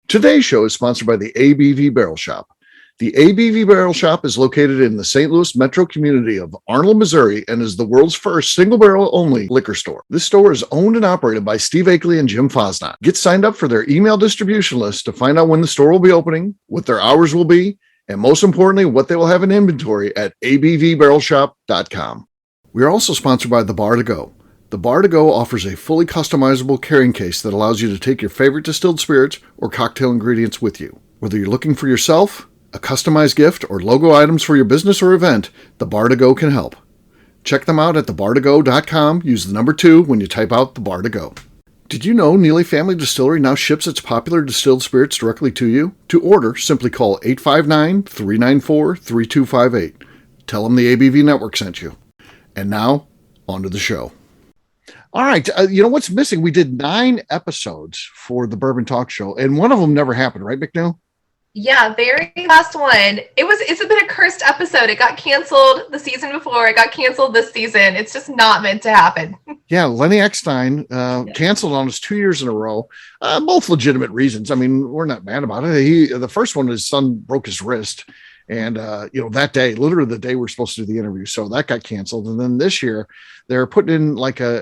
Today's show is sponsored by the ABV Barrel Shop. The ABV Barrel Shop is located in the St. Louis metro community of Arnold, Missouri, and is the world's first single barrel only liquor store. This store is owned and operated by Steve Akeley and Jim Fosnot. Get signed up for their email distribution list to find out when the store will be opening, what their hours will be, and most importantly, what they will have in inventory at abvbarrelshop.com. We are also sponsored by The Bar to Go. The Bar to Go offers a fully customizable carrying case that allows you to take your favorite distilled spirits or cocktail ingredients with you. Whether you're looking for yourself, a customized gift, or logo items for your business or event, The Bar to Go can help. Check them out at thebartogo.com. Use the number 2 when you type out The Bar to Go. Did you know Neely Family Distillery now ships its popular distilled spirits directly to you? To order, simply call 859-394-3258. Tell them the ABV Network sent you. And now, on to the show. All right. You know what's missing? We did 9 episodes for the Bourbon Talk Show, and one of them never happened, right, McNeil? Yeah, very last one. It's been a cursed episode. It got canceled the season before. It got canceled this season. It's just not meant to happen. Yeah, Lenny Eckstein canceled on us 2 years in a row. Both legitimate reasons. I mean, we're not mad about it. The first one, his son broke his wrist. And, that day, literally the day we're supposed to do the interview. So that got canceled. And then this year they're putting in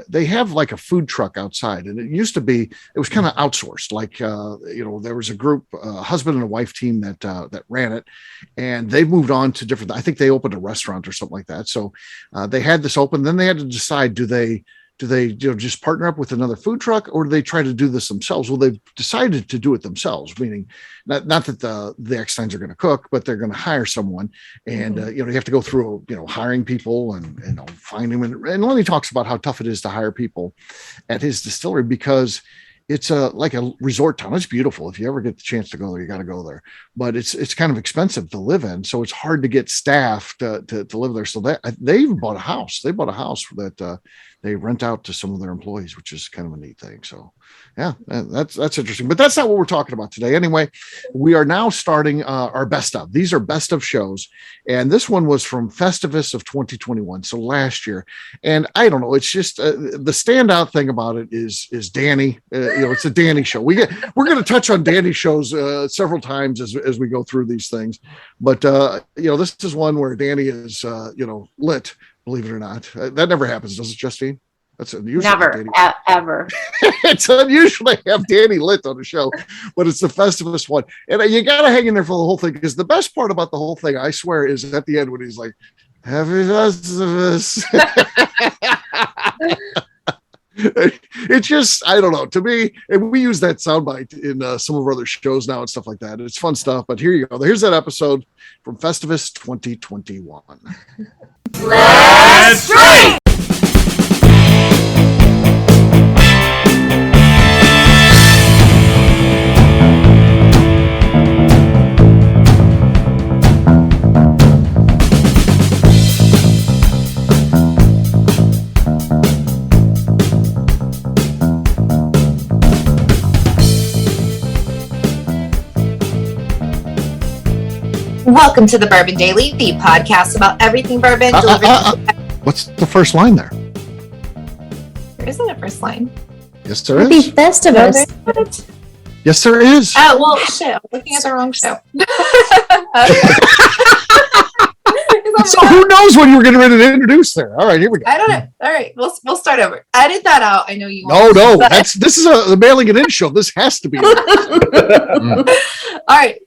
they have like a food truck outside. And it was kind of outsourced. There was a group, a husband and a wife team that ran it, and they moved on to I think they opened a restaurant or something like that. So they had this open. Then they had to decide, do they just partner up with another food truck, or do they try to do this themselves? Well, they've decided to do it themselves, meaning not that the Ecksteins are going to cook, but they're going to hire someone. And, you have to go through, hiring people and, finding them. And Lenny talks about how tough it is to hire people at his distillery because it's like a resort town. It's beautiful. If you ever get the chance to go there, you got to go there. But it's kind of expensive to live in, so it's hard to get staff to live there. So they even bought a house. They bought a house that they rent out to some of their employees, which is kind of a neat thing. So, yeah, that's interesting. But that's not what we're talking about today. Anyway, we are now starting our best of. These are best of shows, and this one was from Festivus of 2021, so last year. And I don't know, it's just the standout thing about it is Danny. It's a Danny show. We're going to touch on Danny shows several times as we go through these things. But this is one where Danny is lit. Believe it or not, that never happens, does it, Justine? That's unusual. Never, ever. It's unusual to have Danny lit on the show, but it's the Festivus one. And you got to hang in there for the whole thing, because the best part about the whole thing, I swear, is at the end when he's like, Happy Festivus. It's just, I don't know, to me, and we use that soundbite in some of our other shows now and stuff like that. It's fun stuff, but here you go. Here's that episode from Festivus 2021. Let's drink! Welcome to the Bourbon Daily, the podcast about everything bourbon. What's the first line there? There isn't a first line. Yes, there Happy is. Festivus. Yes, there is. Oh, well, shit. I'm looking at the wrong show. So who knows when you were getting ready to introduce there? All right, here we go. I don't know. All right, we'll start over. Edit that out. I know you No, won't. this is a mailing it in show. This has to be. All right,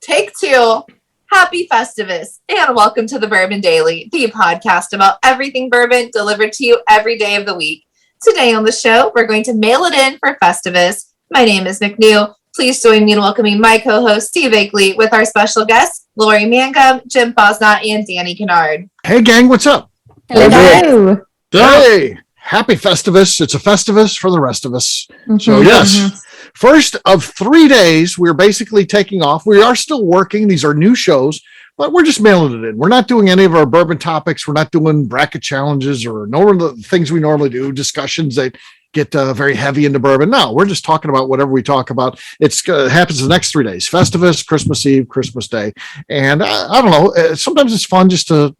take 2. Happy Festivus, and welcome to the Bourbon Daily, the podcast about everything bourbon delivered to you every day of the week. Today on the show, we're going to mail it in for Festivus. My name is McNeil. Please join me in welcoming my co-host, Steve Akeley, with our special guests, Lori Mangum, Jim Fosnot, and Danny Kennard. Hey, gang, what's up? Hello. Hey, happy Festivus. It's a Festivus for the rest of us. Mm-hmm. So, yes. First of 3 days, we're basically taking off. We are still working. These are new shows, but we're just mailing it in. We're not doing any of our bourbon topics. We're not doing bracket challenges or no of the things we normally do, discussions that get very heavy into bourbon. No, we're just talking about whatever we talk about. It happens the next 3 days: Festivus, Christmas Eve, Christmas Day, and I don't know. Sometimes it's fun just to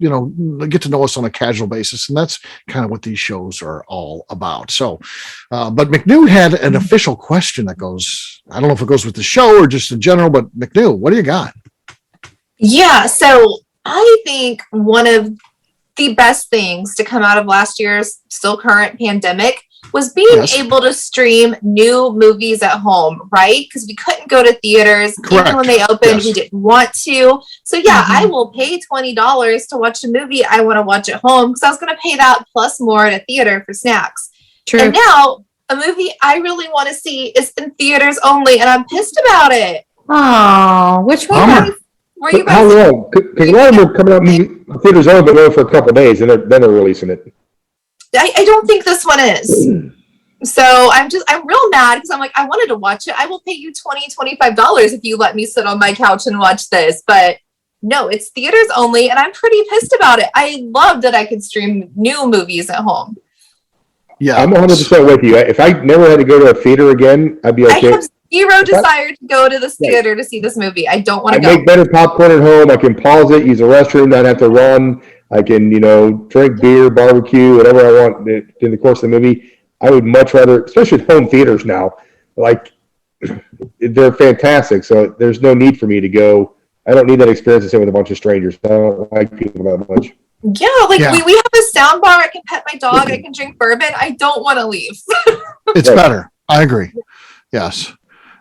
get to know us on a casual basis, and that's kind of what these shows are all about. So, but MacLeod had an official question that goes. I don't know if it goes with the show or just in general, but MacLeod, what do you got? Yeah, so I think one of the best things to come out of last year's still current pandemic was being able to stream new movies at home, right? Because we couldn't go to theaters. Correct. Even when they opened, we didn't want to. So I will pay $20 to watch a movie I want to watch at home because I was going to pay that plus more at a theater for snacks. True. And now a movie I really want to see is in theaters only, and I'm pissed about it. Oh, which one? Were you How guys? long? Because a lot of them are coming out in theaters only, but only for a couple of days, and then they're releasing it. I don't think this one is. So I'm real mad because I'm like, I wanted to watch it. I will pay you $25 if you let me sit on my couch and watch this. But no, it's theaters only, and I'm pretty pissed about it. I love that I could stream new movies at home. Yeah, I'm 100% with you. If I never had to go to a theater again, I'd be okay. I have zero desire to go to this theater to see this movie. I don't want to go. I make better popcorn at home. I can pause it, use the restroom, not have to run. I can, drink beer, barbecue, whatever I want in the course of the movie. I would much rather, especially at home theaters now, like they're fantastic. So there's no need for me to go. I don't need that experience to sit with a bunch of strangers. I don't like people that much. Yeah, we have a sound bar. I can pet my dog. I can drink bourbon. I don't want to leave. It's better. I agree. Yes.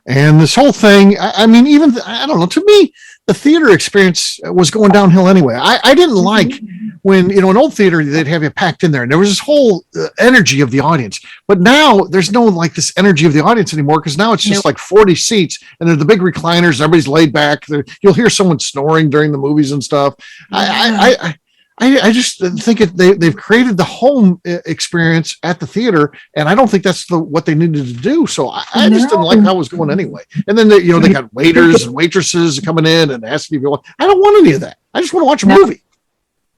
And this whole thing, I mean, even, I don't know, to me, the theater experience was going downhill anyway. I didn't like when, in old theater, they'd have you packed in there and there was this whole energy of the audience. But now there's no like this energy of the audience anymore because now it's just like 40 seats and they're the big recliners. Everybody's laid back. You'll hear someone snoring during the movies and stuff. I just think they've created the home experience at the theater, and I don't think that's what they needed to do. So I just didn't like how it was going anyway. And then they got waiters and waitresses coming in and asking if you want. I don't want any of that. I just want to watch a movie.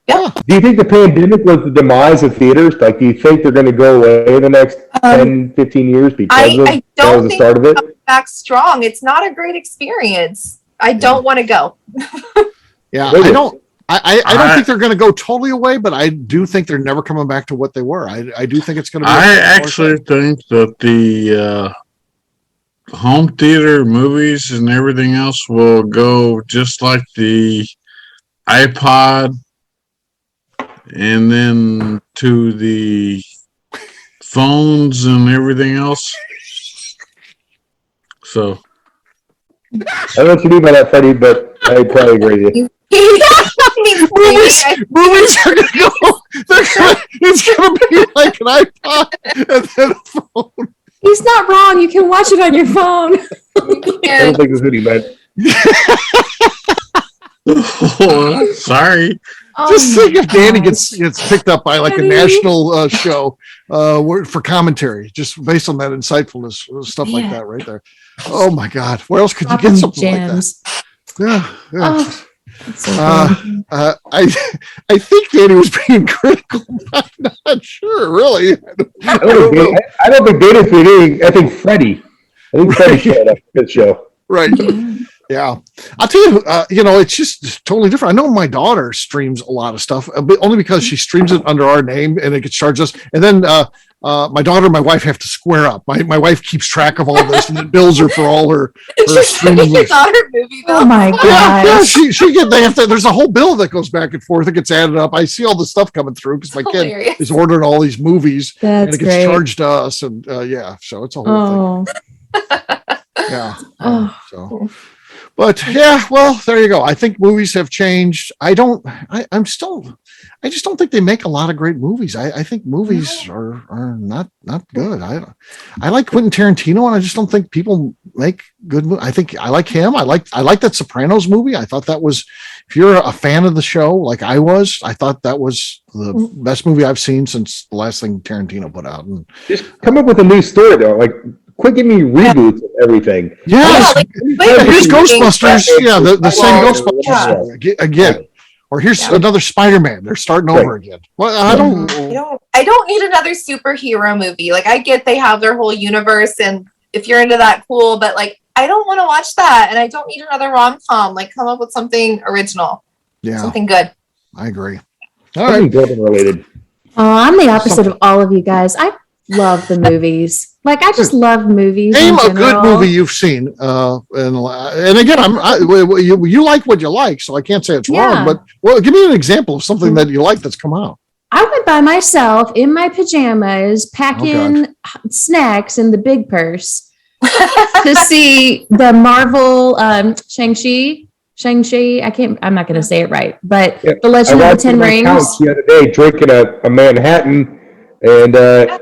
Yeah. Do you think the pandemic was the demise of theaters? Like, do you think they're going to go away in the next 10, 15 years because I don't the think start of it? Coming back strong. It's not a great experience. I don't want to go. Yeah, I don't. I don't think they're going to go totally away, but I do think they're never coming back to what they were. I do think it's going to be. I actually think that the home theater movies and everything else will go just like the iPod and then to the phones and everything else. So. I don't know what you mean by that, Freddie, but I probably agree with you. movies are going to go. It's going to be like an iPod and then a phone. He's not wrong. You can watch it on your phone. I don't think that's what he meant. Oh, sorry. Just think if Danny gets picked up by like a national show for commentary, just based on that insightfulness, stuff like that right there. Oh my God. Where else could you get something like that? Yeah. I think Danny was being critical. I'm not sure, really. I don't think Danny's being. I think Freddie. Showed up at the show. Right. Yeah. I'll tell you, it's just totally different. I know my daughter streams a lot of stuff, but only because she streams it under our name and it gets charged us. And then my daughter and my wife have to square up. My wife keeps track of all of this and it bills her for all her streaming. Oh my God. Yeah, there's a whole bill that goes back and forth. It gets added up. I see all the stuff coming through because my kid is ordering all these movies and it gets charged to us. And so it's a whole thing. Yeah. But well, there you go. I think movies have changed. I just don't think they make a lot of great movies. I think movies are not good. I like Quentin Tarantino, and I just don't think people make good movies. I think I like him. I like that Sopranos movie. I thought that was, if you're a fan of the show, like I was, I thought that was the best movie I've seen since the last thing Tarantino put out. And just come up with a new story though. Like, quit giving me reboots of everything. Here's Ghostbusters. Yeah, the same Ghostbusters again. Or here's another Spider-Man. They're starting over again. Well, I don't need another superhero movie. Like, I get they have their whole universe, and if you're into that, cool. But like, I don't want to watch that, and I don't need another rom-com. Like, come up with something original. Yeah, something good. I agree. All right, Bourbon related. I'm the opposite of all of you guys. I love the movies. Like, I just love movies. Name a good movie you've seen. And again, you like what you like, so I can't say it's wrong. But give me an example of something that you like that's come out. I went by myself in my pajamas, packing snacks in the big purse to see the Marvel Shang-Chi. I'm not going to say it right, but The Legend of the Ten Rings. The other day, drinking a Manhattan and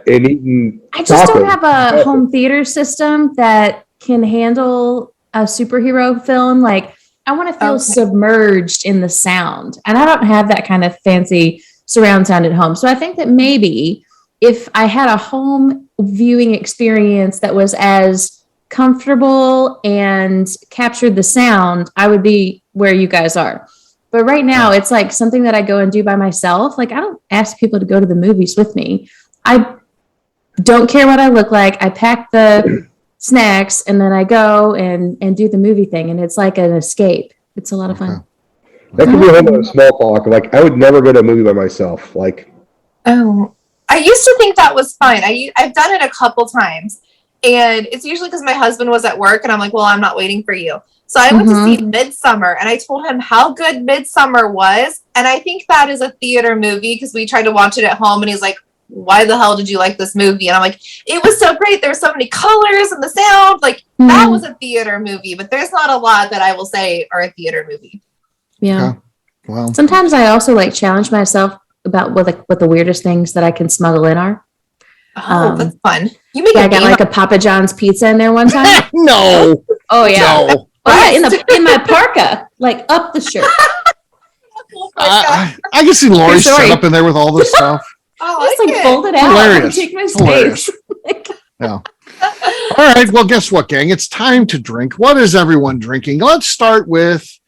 eating. I just don't have a home theater system that can handle a superhero film. Like, I want to feel submerged in the sound, and I don't have that kind of fancy surround sound at home. So I think that maybe if I had a home viewing experience that was as comfortable and captured the sound, I would be where you guys are. But right now, it's like something that I go and do by myself. Like, I don't ask people to go to the movies with me. I don't care what I look like. I pack the snacks and then I go and do the movie thing. And it's like an escape. It's a lot of fun. That could be a whole other small talk. Like, I would never go to a movie by myself. Like, I used to think that was fine. I've done it a couple times. And it's usually because my husband was at work and I'm like, well, I'm not waiting for you. So I went to see Midsummer, and I told him how good Midsummer was. And I think that is a theater movie because we tried to watch it at home, and he's like, why the hell did you like this movie? And I'm like, it was so great. There were so many colors and the sound. Like, that was a theater movie, but there's not a lot that I will say are a theater movie. Yeah. Well, sometimes I also like challenge myself about what the weirdest things that I can smuggle in are. Oh, that's fun. I got like a Papa John's pizza in there one time. No. Oh yeah. No. Oh, yeah, in my parka, like up the shirt. I can see Lori set up in there with all this stuff. Just like fold it out. Hilarious. And take my space. Yeah. All right. Well, guess what, gang? It's time to drink. What is everyone drinking? Let's start with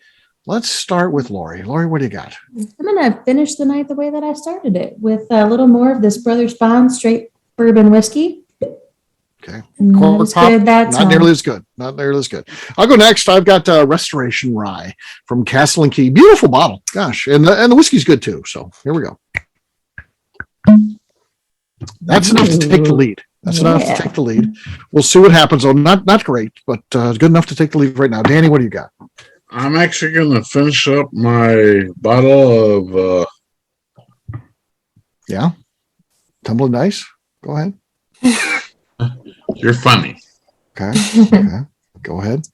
Lori. Lori, what do you got? I'm gonna finish the night the way that I started it, with a little more of this Brothers Bond straight bourbon whiskey. Okay. Not nearly as good. Not nearly as good. I'll go next. I've got Restoration Rye from Castle and Key. Beautiful bottle. Gosh. And the whiskey's good too. So here we go. That's enough to take the lead. Enough to take the lead. We'll see what happens. Oh, not great, but good enough to take the lead right now. Danny, what do you got? I'm actually going to finish up my bottle of... Yeah? Tumbling Dice? Go ahead. You're funny. Okay. Go ahead.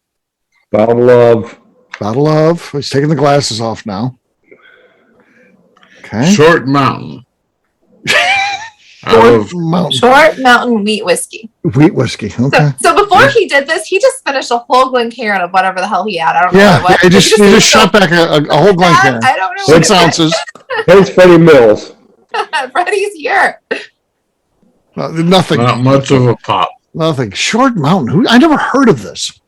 Bottle of. He's taking the glasses off now. Okay. Short Mountain. Short Mountain wheat whiskey. Wheat whiskey. Okay. So before he did this, he just finished a whole Glencairn of whatever the hell he had. I don't know what it was. He just shot back a whole Glencairn. I don't know. 6 ounces. There's Freddie Mills. Freddie's here. Nothing. Not much of a pop. Nothing. Short Mountain. I never heard of this.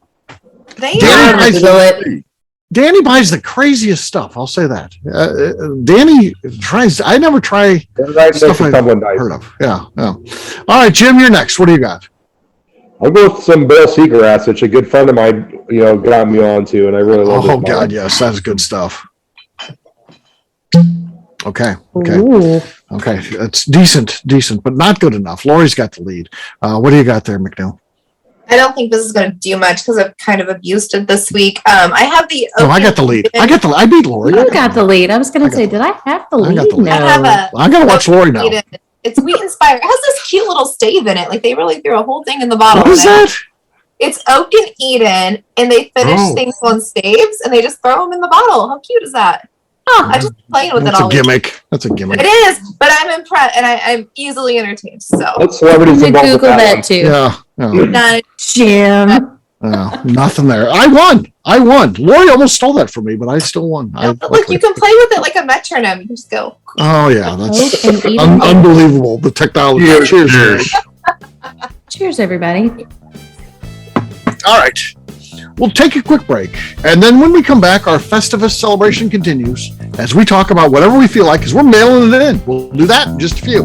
Danny buys the craziest stuff. I'll say that. Danny tries. I never try stuff I've heard of. Yeah. All right, Jim, you're next. What do you got? I'll go with some Bill Seagrass, which a good friend of mine, got me onto, and I really love it. Oh God, yes, that's good stuff. Okay. Ooh. Okay. It's decent, but not good enough. Lori's got the lead. What do you got there, McNeil? I don't think this is going to do much because I've kind of abused it this week. I have the. No, I got the lead. I beat Lori. You got the lead. I was going to say, did I have the lead? No. I got to watch Lori now. It's wheat inspired. It has this cute little stave in it. Like, they really threw a whole thing in the bottle. What is that? It's Oak and Eden, and they finish things on staves, and they just throw them in the bottle. How cute is that? Oh, I just playing with it all. That's a gimmick. It is, but I'm impressed, and I'm easily entertained. So let's celebrities involved Google that too. Yeah. Not Jim. Nothing there. I won. Lori almost stole that from me, but I still won. Look, you can play with it like a metronome. You can just go. Oh yeah, that's unbelievable. The technology. Cheers. Cheers, everybody. All right. We'll take a quick break, and then when we come back, our Festivus celebration continues as we talk about whatever we feel like, because we're mailing it in. We'll do that in just a few.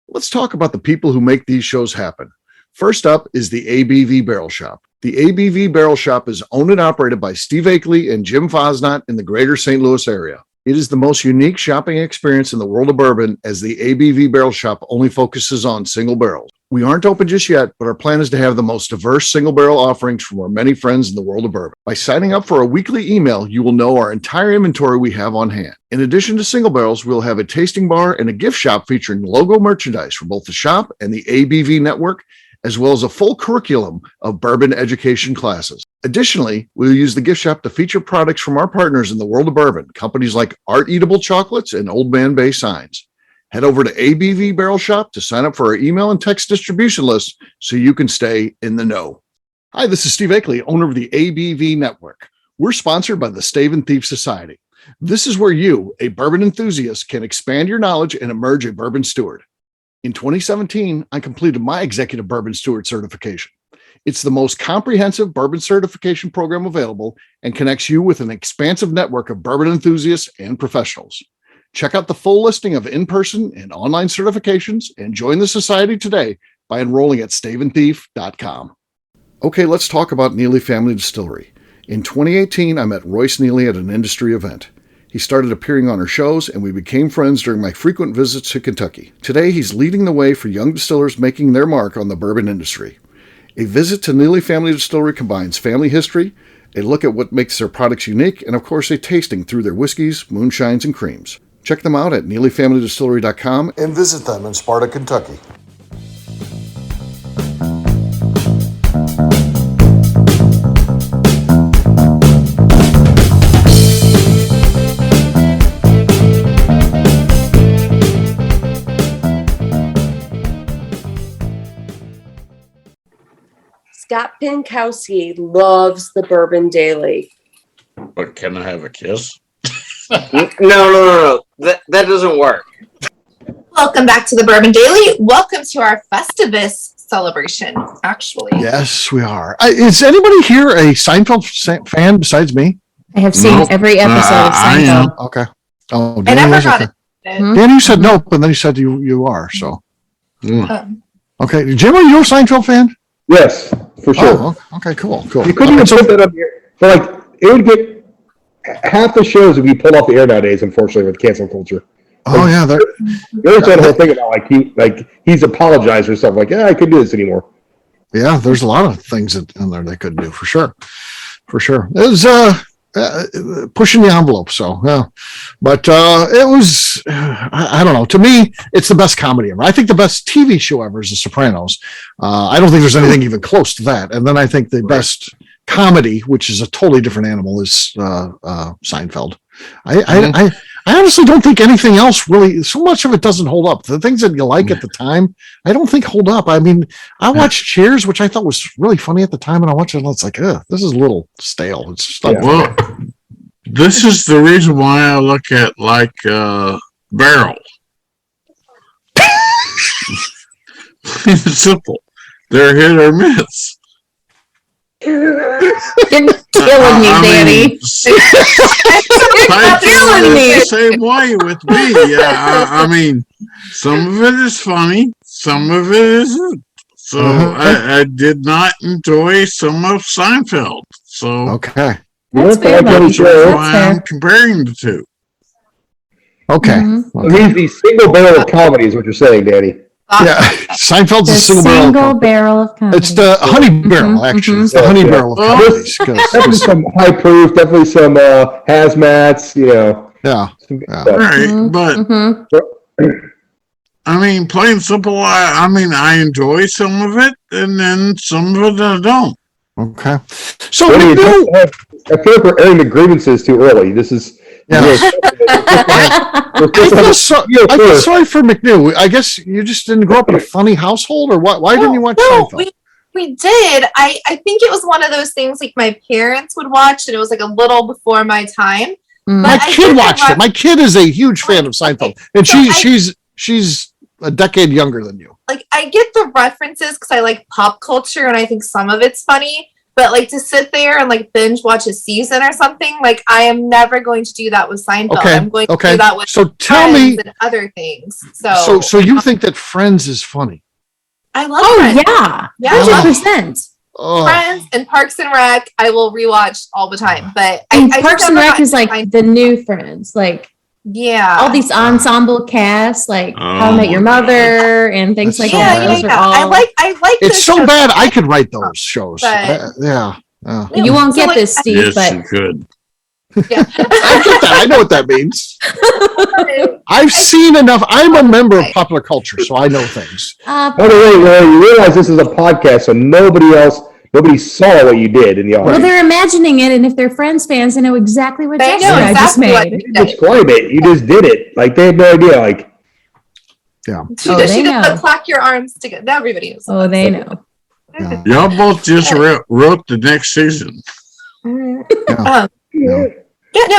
Let's talk about the people who make these shows happen. First up is the ABV Barrel Shop. The ABV Barrel Shop is owned and operated by Steve Akeley and Jim Fosnot in the greater St. Louis area. It is the most unique shopping experience in the world of bourbon, as the ABV Barrel Shop only focuses on single barrels. We aren't open just yet, but our plan is to have the most diverse single barrel offerings from our many friends in the world of bourbon. By signing up for a weekly email, you will know our entire inventory we have on hand. In addition to single barrels, we'll have a tasting bar and a gift shop featuring logo merchandise for both the shop and the ABV network, as well as a full curriculum of bourbon education classes. Additionally, we'll use the gift shop to feature products from our partners in the world of bourbon, companies like Art Eatable Chocolates and Old Man Bay Signs. Head over to ABV Barrel Shop to sign up for our email and text distribution list so you can stay in the know. Hi, this is Steve Akeley, owner of the ABV Network. We're sponsored by the Stave and Thief Society. This is where you, a bourbon enthusiast, can expand your knowledge and emerge a bourbon steward. In 2017, I completed my Executive Bourbon Steward certification. It's the most comprehensive bourbon certification program available and connects you with an expansive network of bourbon enthusiasts and professionals. Check out the full listing of in-person and online certifications and join the society today by enrolling at staveandthief.com. Okay, let's talk about Neely Family Distillery. In 2018, I met Royce Neely at an industry event. He started appearing on our shows, and we became friends during my frequent visits to Kentucky. Today, he's leading the way for young distillers making their mark on the bourbon industry. A visit to Neely Family Distillery combines family history, a look at what makes their products unique, and of course, a tasting through their whiskeys, moonshines, and creams. Check them out at NeelyFamilyDistillery.com and visit them in Sparta, Kentucky. Scott Pinkowski loves the Bourbon Daily. But can I have a kiss? No. That doesn't work. Welcome back to the Bourbon Daily. Welcome to our Festivus celebration, actually. Yes, we are. Is anybody here a Seinfeld fan besides me? I have seen every episode of Seinfeld. Okay. Oh, I never got okay. it. Dan, you said no, but then you said you are. So, okay. Jim, are you a Seinfeld fan? Yes, for sure. Oh, okay, cool. You couldn't even put that up here. So, like, it would get half the shows would be pulled off the air nowadays, unfortunately, with cancel culture. Oh, yeah. There's that whole thing about he's apologized or stuff like, I couldn't do this anymore. Yeah, there's a lot of things in there they couldn't do for sure. It was pushing the envelope. So yeah, but it was I don't know. To me, it's the best comedy ever. I think the best TV show ever is The Sopranos. I don't think there's anything even close to that. And then I think the best comedy, which is a totally different animal, is Seinfeld. I honestly don't think anything else really, so much of it doesn't hold up. The things that you like at the time, I don't think hold up. I mean, I watched Cheers, which I thought was really funny at the time, and I watched it and it's like, this is a little stale. It's just well, this is the reason why I look at Barrel. It's simple. They're hit or miss. You're killing me, Danny. Killing me. The same way with me. I mean, some of it is funny, some of it isn't. So I did not enjoy some of Seinfeld. So okay, that's fair. That's why I'm comparing the two. Okay, So he's the single barrel of comedy, is what you're saying, Danny. Yeah, Seinfeld's The a single barrel of comedy. It's the honey barrel, actually. It's the honey barrel of comedies. Definitely some high proof, definitely some hazmats, Yeah. Right, but I mean, plain simple. I enjoy some of it, and then some of it I don't. Okay. So I feel like we're airing the grievances too early. This is. Yeah. I feel sorry for McNew. I guess you just didn't grow up in a funny household, or what? Why didn't you watch Seinfeld? We we did. I think it was one of those things like my parents would watch, and it was like a little before my time. My kid watched it. My kid is a huge fan of Seinfeld, and she's a decade younger than you. Like, I get the references because I like pop culture, and I think some of it's funny. But like to sit there and like binge watch a season or something, like I am never going to do that with Seinfeld. Okay. I'm going to do that with tell me and other things. So you think that Friends is funny? I love Friends. Yeah, 100%. Friends and Parks and Rec, I will rewatch all the time. But Parks and Rec is like the new Friends, like all these ensemble casts, like How I Met Your Mother and things like that. Those are all... I like. It's so bad. I could write those shows. You won't get this, Steve. Yes, but you could. Yeah. I get that. I know what that means. I've seen enough. I'm a member of popular culture, so I know things. By the way, Laura, you realize this is a podcast, so nobody saw what you did in the audience. Well, they're imagining it, and if they're Friends fans, they know exactly what I just made. You didn't describe it. You just did it. Like, they had no idea. Like, yeah. She just clack your arms together. Now everybody knows. Oh, they know. Yeah. Y'all both just wrote the next season.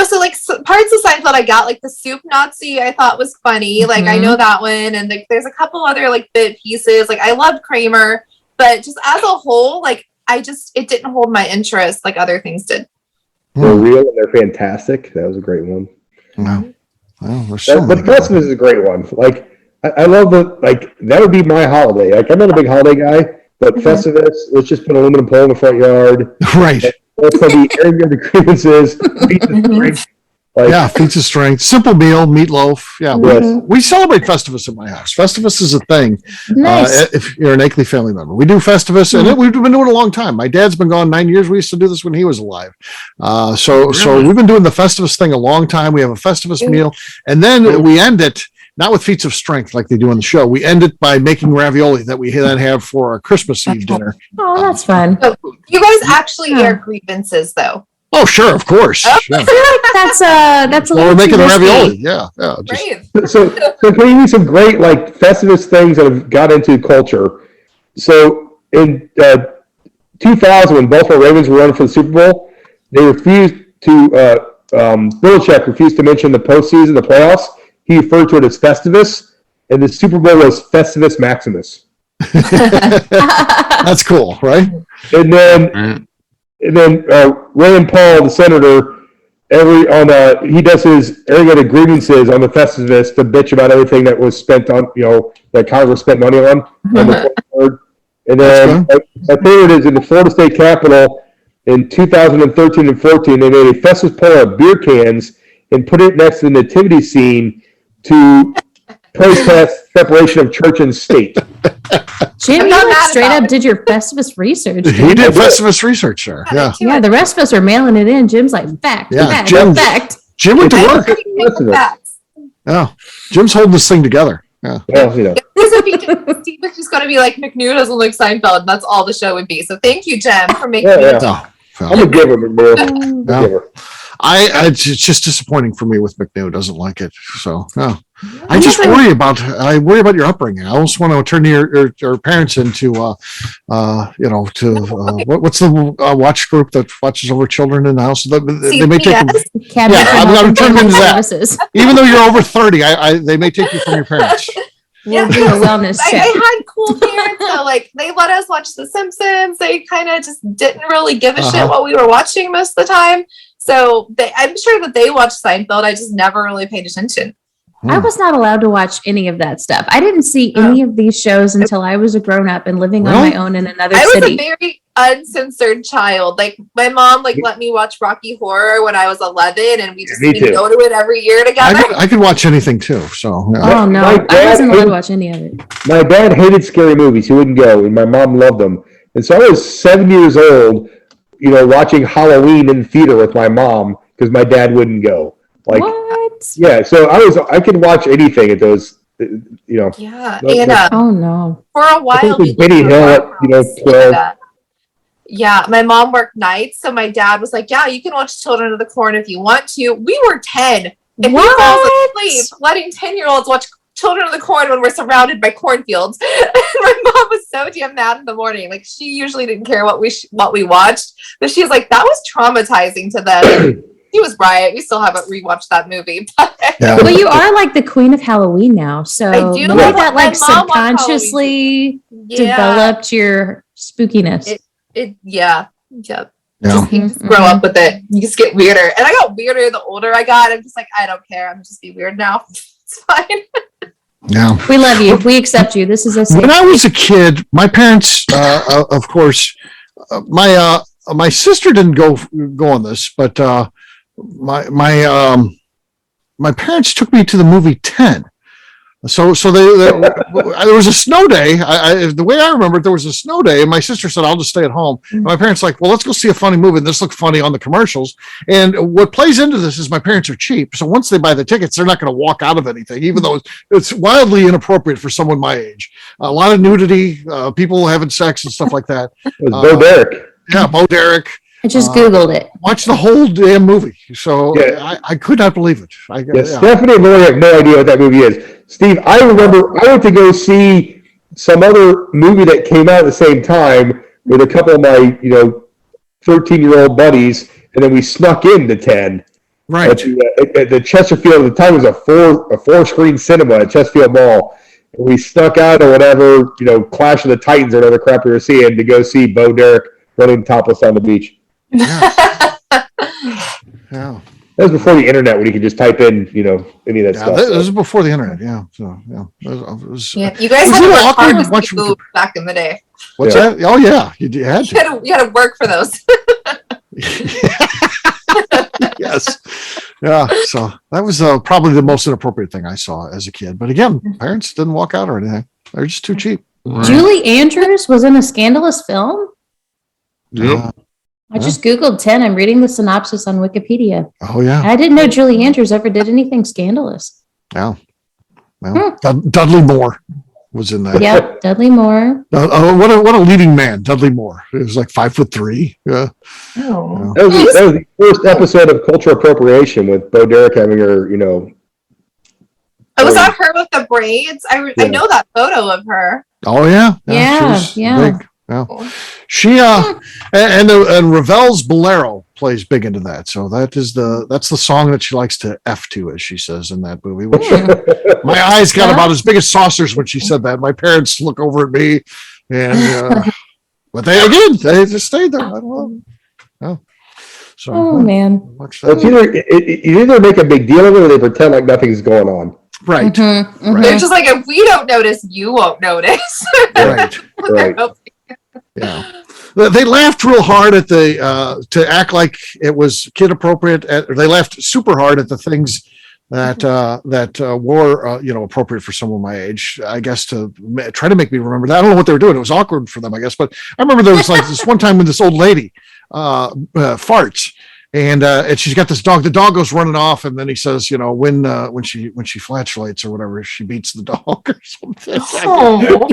So like parts of Seinfeld I got, like the soup Nazi I thought was funny. Like I know that one, and like there's a couple other like bit pieces. Like I loved Kramer, but just as a whole, like it didn't hold my interest like other things did. they're real and they're fantastic. That was a great one. Well, But Festivus is a great one. Like I love that would be my holiday. Like I'm not a big holiday guy, but Festivus, let's just put an aluminum pole in the front yard. Right. That's going to be airing the grievances. Pizza strength. Simple meal, meatloaf. Yeah. Yes. We celebrate Festivus at my house. Festivus is a thing. Nice. If you're an Akeley family member, we do Festivus, and we've been doing it a long time. My dad's been gone 9 years. We used to do this when he was alive. So we've been doing the Festivus thing a long time. We have a Festivus meal, and then we end it not with feats of strength like they do on the show. We end it by making ravioli that we then have for our Christmas Eve dinner. Oh, that's fun. So you guys actually air grievances, though. Oh, sure, of course. Oh. Yeah. I feel like that's a Well, we're making the risky. ravioli. Yeah. Just, So can you give me some great like Festivus things that have got into culture? So in 2000, when Baltimore Ravens were running for the Super Bowl, they refused to. Belichick refused to mention the postseason, the playoffs. He referred to it as Festivus, and the Super Bowl was Festivus Maximus. that's cool, right? And then Rand Paul, the senator, he does his airing of the grievances on the Festivus to bitch about everything that was spent on, that Congress spent money on the board. And then my favorite is in the Florida State Capitol in 2013 and 14, they made a Festivus pole of beer cans and put it next to the nativity scene to protest separation of church and state. Jim, you straight up did your Festivus research. He did Festivus research there. Yeah. Yeah, the rest of us are mailing it in. Jim's like, fact. Jim went to work. Yeah. Jim's holding this thing together. Yeah. Steve was just going to be like, MacLeod doesn't like Seinfeld, and that's all the show would be. So thank you, Jem, for making it. I'm a giver, MacLeod. It's just disappointing for me with MacLeod doesn't like it. So I just worry about your upbringing. I almost want to turn your parents into what's the watch group that watches over children in the house? They may take them. I'm going to turn them into that. Even though you're over 30, they may take you from your parents. We'll do a wellness check. I had cool parents, so like they let us watch The Simpsons. They kind of just didn't really give a shit what we were watching most of the time. So I'm sure that they watched Seinfeld. I just never really paid attention. I was not allowed to watch any of that stuff. I didn't see any of these shows until I was a grown up and living on my own in another city. I was a very uncensored child. Like my mom let me watch Rocky Horror when I was 11, and we just go to it every year together. I could watch anything too. So oh no, I wasn't allowed to watch any of it. My dad hated scary movies. He wouldn't go, and my mom loved them. And so I was 7 years old, watching Halloween in the theater with my mom because my dad wouldn't go. Like, what? Yeah, so I could watch anything at those, Yeah, and oh no, for a while, Benny Hill at 12. Yeah, my mom worked nights, so my dad was like, "Yeah, you can watch Children of the Corn if you want to." We were 10. If we fall asleep, letting 10-year-olds watch Children of the Corn when we're surrounded by cornfields. And my mom was so damn mad in the morning. Like, she usually didn't care what we watched, but she was like, that was traumatizing to them. She was right. We still haven't rewatched that movie. Yeah. Well, you are like the queen of Halloween now, so I do maybe love that my like mom on subconsciously developed your spookiness. Yeah. Yeah. You just grow up with it. You just get weirder. And I got weirder the older I got. I'm just like, I don't care. I'm just be weird now. It's fine. Yeah. We love you. We accept you. This is a safe When I was a kid, my parents, of course, my sister didn't go on this, but my parents took me to the movie 10. So there was a snow day. The way I remember it, there was a snow day, and my sister said, "I'll just stay at home." And my parents like, "Well, let's go see a funny movie. And this looks funny on the commercials." And what plays into this is my parents are cheap, so once they buy the tickets, they're not going to walk out of anything, even though it's wildly inappropriate for someone my age. A lot of nudity, people having sex and stuff like that. It was Bo Derek. Yeah, Bo Derek. I just Googled it. Watched the whole damn movie, so Yeah. I could not believe it. Stephanie and Lori have no idea what that movie is. Steve, I remember I went to go see some other movie that came out at the same time with a couple of my, 13-year-old buddies, and then we snuck into 10. Right. At the Chesterfield, at the time it was a four-screen cinema at Chesterfield Mall. And we snuck out or whatever, Clash of the Titans or whatever crap we were seeing to go see Bo Derek running topless on the beach. Yeah. Yeah. That was before the internet, when you could just type in, any of that stuff. This was before the internet. Yeah. So it was Yeah, you guys it was had a to little work awkward hard to watch. to see boobs back in the day. What's that? Oh yeah, you had to. You had to work for those. Yes. Yeah. So that was probably the most inappropriate thing I saw as a kid. But again, parents didn't walk out or anything. They're just too cheap. Julie Andrews was in a scandalous film. Yep. I just Googled 10. I'm reading the synopsis on Wikipedia. Oh yeah. I didn't know Julie Andrews ever did anything scandalous. Yeah. Well, Dudley Moore was in that. Yep, Dudley Moore. What a leading man, Dudley Moore. He was like 5'3". Yeah. Oh. That was the first episode of Cultural Appropriation with Bo Derek having her, Oh, was that her with the braids? I know that photo of her. Oh yeah. Yeah. She was big. Yeah. She and Ravel's Bolero plays big into that. So that's the song that she likes to F to, as she says in that movie. Which my eyes got about as big as saucers when she said that. My parents look over at me, and but they just stayed there. I don't know. Yeah. So man. It's you either make a big deal of it or they pretend like nothing's going on. Right. Mm-hmm, mm-hmm. They're just like, if we don't notice, you won't notice. Right. Right. Yeah. They laughed real hard at the to act like it was kid appropriate. They laughed super hard at the things that were appropriate for someone my age. I guess to try to make me remember that. I don't know what they were doing. It was awkward for them, I guess. But I remember there was like this one time when this old lady farts. And she's got this dog. The dog goes running off, and then he says, when she flatulates or whatever, she beats the dog or something. Oh.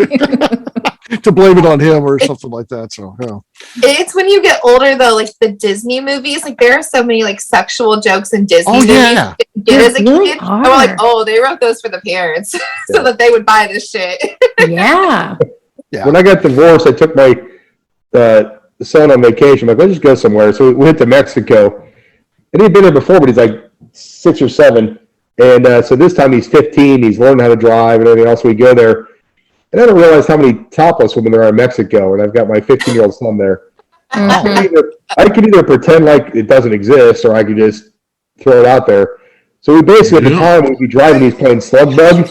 To blame it on him or something like that. So yeah. It's when you get older though, like the Disney movies, like there are so many like sexual jokes in Disney movies. Yeah. You get as a really kid, are. and we're like, oh, they wrote those for the parents so that they would buy this shit. Yeah. Yeah. When I got divorced, I took my son on vacation. I'm like, let's just go somewhere. So we went to Mexico. And he'd been there before, but he's like 6 or 7. And so this time he's 15. He's learning how to drive and everything else. We go there. And I didn't realize how many topless women there are in Mexico. And I've got my 15-year-old son there. Mhm. I could either pretend like it doesn't exist or I could just throw it out there. So we basically, at the time, we'd be driving, he's playing Slug Bug.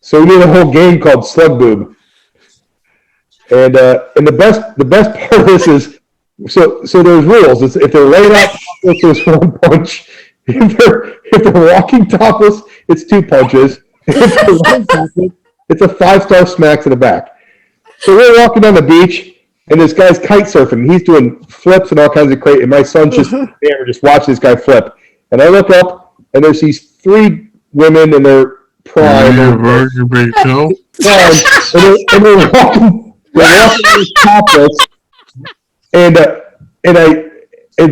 So we did a whole game called Slug Boob. And the best part of this is, so there's rules. It's, if they're laid out topless, there's 1 punch. If they're walking topless, it's 2 punches. If they're running topless, it's a 5-star smack to the back. So we're walking down the beach, and this guy's kite surfing. He's doing flips and all kinds of crazy. And my son's just there, just watch this guy flip. And I look up, and there's these 3 women in their prime. And they're walking topless. And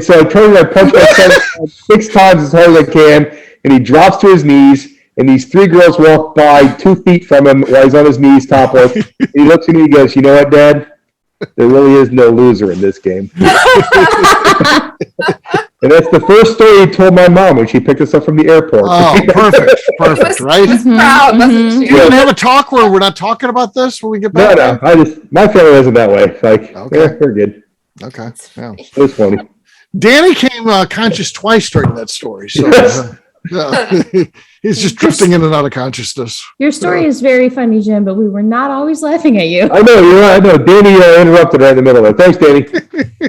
so I turn and I punch my son 6 times as hard as I can, and he drops to his knees, and these 3 girls walk by 2 feet from him while he's on his knees topless. He looks at me and goes, "You know what, Dad? There really is no loser in this game." And that's the first story he told my mom when she picked us up from the airport. Oh, perfect, right? She was proud, wasn't she? You didn't have a talk where we're not talking about this when we get back? No, my family isn't that way. Like, Okay. we're good. Okay, yeah. It was funny. Danny came conscious twice during that story, so he's just drifting in and out of consciousness. Your story is very funny, Jim, but we were not always laughing at you. I know, you're right. I know. Danny interrupted right in the middle of it. Thanks, Danny.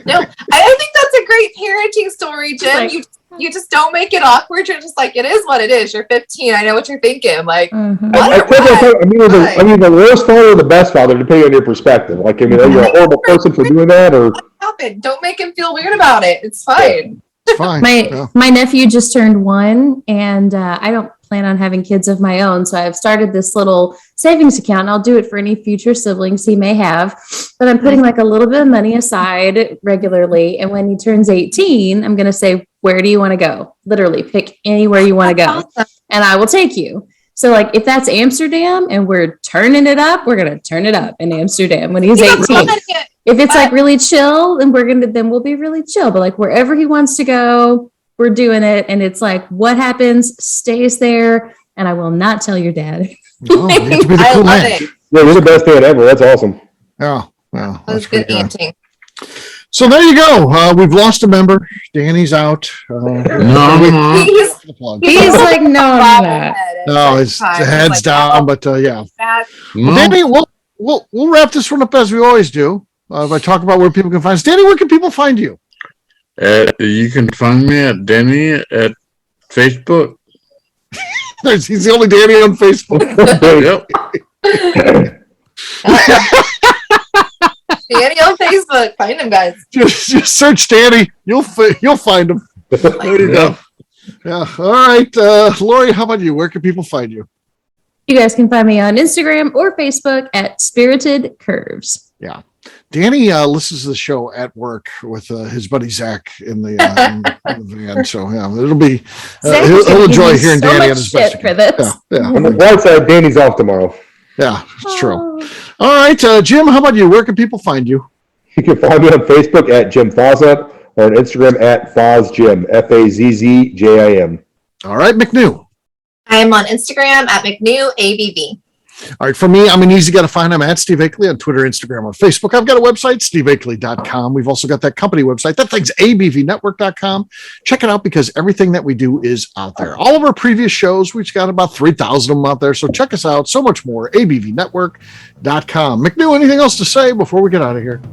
No, I think that's a great parenting story, Jim. Like- you just don't make it awkward. You're just like, it is what it is. You're 15. I know what you're thinking. Like, Mhm. what? I mean, the worst father or the best father, depending on your perspective. Like, I mean, are you a horrible person for doing that, or? What happened? Don't make him feel weird about it. It's fine. It's fine. My nephew just turned 1, and I don't plan on having kids of my own, so I've started this little savings account. I'll do it for any future siblings he may have, but I'm putting like a little bit of money aside regularly, and when he turns 18, I'm going to say, "Where do you want to go?" Literally pick anywhere you want to go, and I will take you. So like if that's Amsterdam and we're turning it up, we're going to turn it up in Amsterdam when he's 18. If it's like really chill, and then we'll be really chill. But like wherever he wants to go, we're doing it. And it's like what happens stays there. And I will not tell your dad. Oh, you have to be the I cool love man. it. Yeah, you're the best dad ever. That's awesome. Yeah, That that's was good pretty good. parenting. So there you go. We've lost a member. Danny's out. No. He's like, no. No, his head's down, but yeah. That, Well, Danny, we'll wrap this one up as we always do by talking about where people can find us. Danny, where can people find you? You can find me at Denny at Facebook. He's the only Danny on Facebook. Yep. Danny on Facebook. Find him, guys. just search Danny. You'll find him. There you go. Yeah. All right. Lori, how about you? Where can people find you? You guys can find me on Instagram or Facebook at Spirited Curves. Yeah. Danny listens to the show at work with his buddy Zach in the van. So yeah, it'll be he'll enjoy hearing so Danny much at his best. shit for this. Yeah. On the bright side, Danny's off tomorrow. Yeah, it's true. Oh. All right, Jim, how about you? Where can people find you? You can find me on Facebook at Jim Fawcett or on Instagram at FazJim, FAZZJIM. All right, McNew. I'm on Instagram at McNew ABV. All right, for me, I'm an easy guy to find. I'm at Steve Akeley on Twitter, Instagram, or Facebook. I've got a website, steveakeley.com. We've also got that company website. That thing's abvnetwork.com. Check it out because everything that we do is out there. All of our previous shows, we've got about 3,000 of them out there. So check us out. So much more, abvnetwork.com. McNew, anything else to say before we get out of here?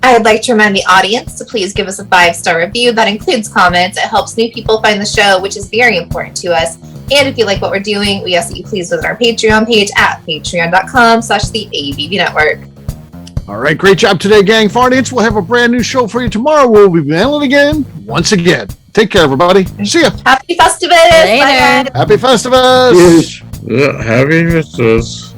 I'd like to remind the audience to please give us a 5-star review. That includes comments. It helps new people find the show, which is very important to us. And if you like what we're doing, we ask that you please visit our Patreon page at patreon.com/the ABV Network. All right, great job today, gang. For audience, we'll have a brand new show for you tomorrow. We'll be mailing again, once again. Take care, everybody. See ya. Happy Festivus! Later. Bye, guys. Happy Festivus. Yeah, happy Festivus.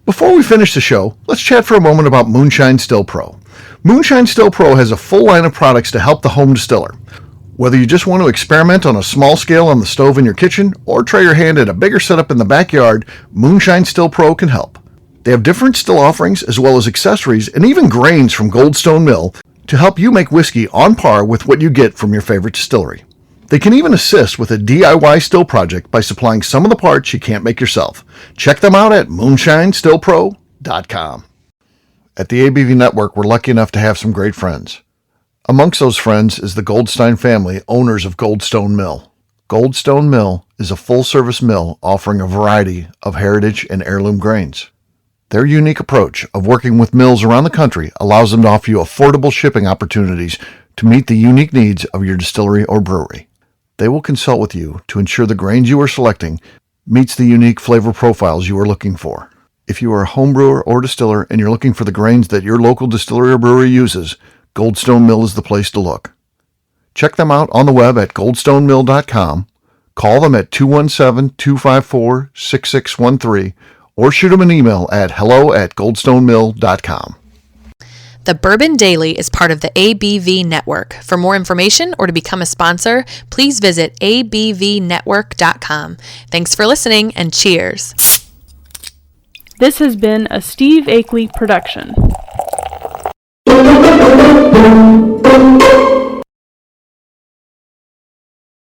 Before we finish the show, let's chat for a moment about Moonshine Still Pro. Moonshine Still Pro has a full line of products to help the home distiller. Whether you just want to experiment on a small scale on the stove in your kitchen or try your hand at a bigger setup in the backyard, Moonshine Still Pro can help. They have different still offerings as well as accessories and even grains from Goldstone Mill to help you make whiskey on par with what you get from your favorite distillery. They can even assist with a DIY still project by supplying some of the parts you can't make yourself. Check them out at moonshinestillpro.com. At the ABV Network, we're lucky enough to have some great friends. Amongst those friends is the Goldstein family, owners of Goldstone Mill. Goldstone Mill is a full-service mill offering a variety of heritage and heirloom grains. Their unique approach of working with mills around the country allows them to offer you affordable shipping opportunities to meet the unique needs of your distillery or brewery. They will consult with you to ensure the grains you are selecting meets the unique flavor profiles you are looking for. If you are a home brewer or distiller and you're looking for the grains that your local distillery or brewery uses, Goldstone Mill is the place to look. Check them out on the web at goldstonemill.com, Call them at 217-254-6613 or shoot them an email at hello@goldstonemill.com. The Bourbon Daily is part of the ABV Network. For more information or to become a sponsor, please visit abvnetwork.com. Thanks for listening and cheers. This has been a Steve Akeley production.